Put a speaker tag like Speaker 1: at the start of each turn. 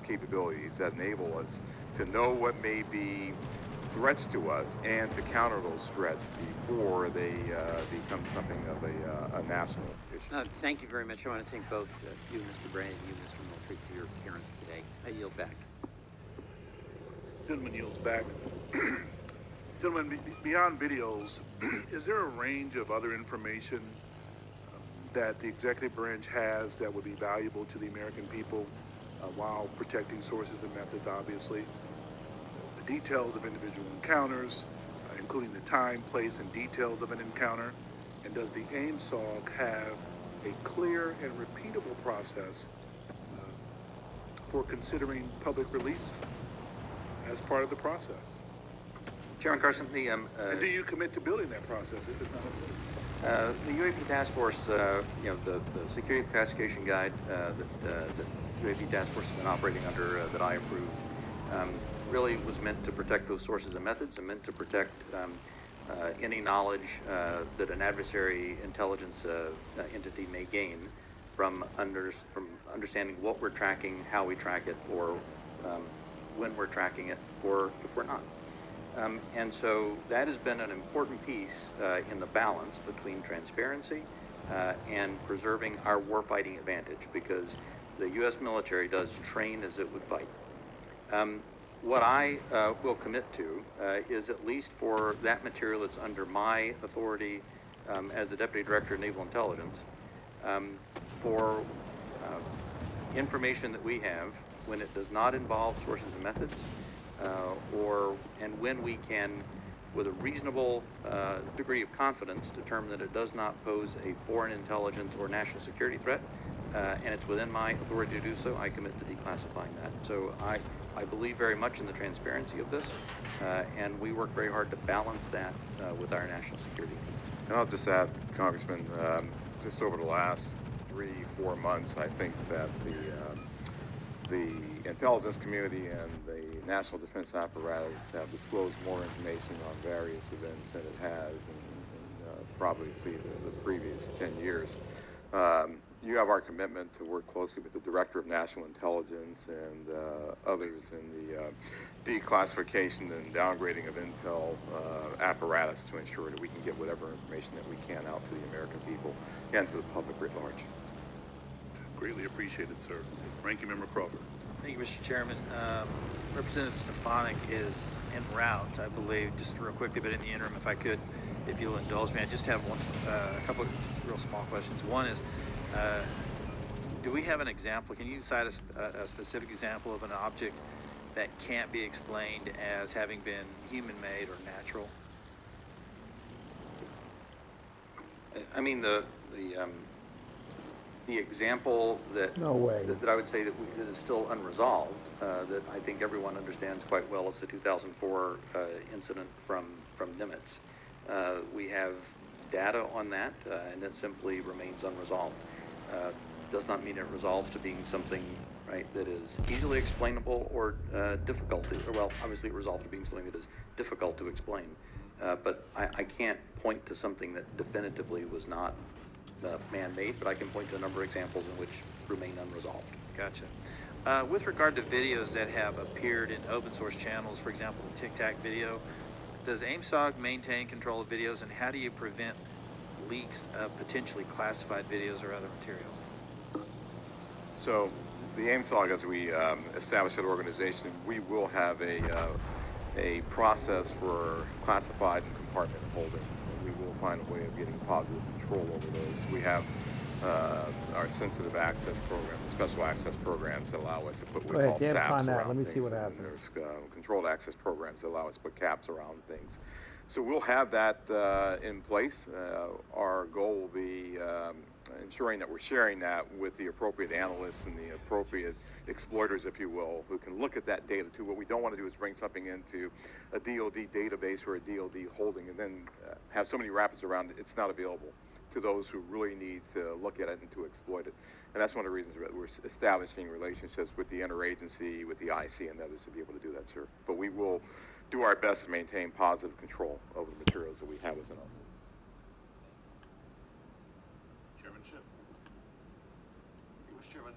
Speaker 1: capabilities that enable us to know what may be threats to us and to counter those threats before they become something of a national issue.
Speaker 2: Thank you very much. I want to thank both you, Mr. Bray, and you, Mr. Moultrie, for your appearance today. I yield back.
Speaker 3: Gentleman yields back. Gentlemen, beyond videos, is there a range of other information that the executive branch has that would be valuable to the American people while protecting sources and methods, obviously? The details of individual encounters, including the time, place, and details of an encounter. And does the AIMSOG have a clear and repeatable process for considering public release as part of the process?
Speaker 4: Chairman Carson,
Speaker 3: and do you commit to building that process if it's not in place?
Speaker 4: the UAP Task Force, the Security Classification Guide that the UAP Task Force has been operating under that I approved really was meant to protect those sources and methods and meant to protect any knowledge that an adversary intelligence entity may gain from understanding what we're tracking, how we track it, or when we're tracking it, or if we're not. And so that has been an important piece in the balance between transparency and preserving our warfighting advantage, because the U.S. military does train as it would fight. What I will commit to is, at least for that material that's under my authority as the Deputy Director of Naval Intelligence, for information that we have when it does not involve sources and methods, and when we can, with a reasonable degree of confidence, determine that it does not pose a foreign intelligence or national security threat, and it's within my authority to do so, I commit to declassifying that. So I believe very much in the transparency of this, and we work very hard to balance that with our national security needs.
Speaker 1: And I'll just add, Congressman, just over the last 3-4 months, I think that the intelligence community and the national defense apparatus have disclosed more information on various events than it has in probably the previous 10 years. You have our commitment to work closely with the Director of National Intelligence and others in the declassification and downgrading of intel apparatus to ensure that we can get whatever information that we can out to the American people and to the public writ large.
Speaker 3: Greatly appreciated, sir. Ranking Member Crawford.
Speaker 5: Thank you, Mr. Chairman. Representative Stefanik is en route, I believe, just real quickly, but in the interim, if you'll indulge me, I just have a couple of real small questions. One is, do we have an example? Can you cite a specific example of an object that can't be explained as having been human-made or natural?
Speaker 4: I mean, the example that I would say that is still unresolved, that I think everyone understands quite well, is the 2004 incident from Nimitz. We have data on that, and it simply remains unresolved. Does not mean it resolves to being something, right, that is easily explainable or difficult to, well, obviously it resolves to being something that is difficult to explain. But I can't point to something that definitively was not man-made, but I can point to a number of examples in which remain unresolved.
Speaker 5: Gotcha. With regard to videos that have appeared in open source channels, for example, the Tic Tac video, does AIMSOG maintain control of videos, and how do you prevent leaks of potentially classified videos or other material?
Speaker 1: So the AIMSOG, as we establish that organization, we will have a process for classified and compartment holdings, and we will find a way of getting positive control over those. We have our sensitive access program, special access programs that allow us to put what we call SAPs around things.
Speaker 6: See what happens.
Speaker 1: And there's controlled access programs that allow us to put caps around things. So we'll have that in place. Our goal will be ensuring that we're sharing that with the appropriate analysts and the appropriate exploiters, if you will, who can look at that data too. What we don't want to do is bring something into a DoD database or a DoD holding and then have so many wrappers around it, it's not available to those who really need to look at it and to exploit it. And that's one of the reasons that we're establishing relationships with the interagency, with the IC and others to be able to do that, sir. But we will do our best to maintain positive control over the materials that we have within our holdings.
Speaker 3: Chairmanship.
Speaker 7: Mr. Chairman,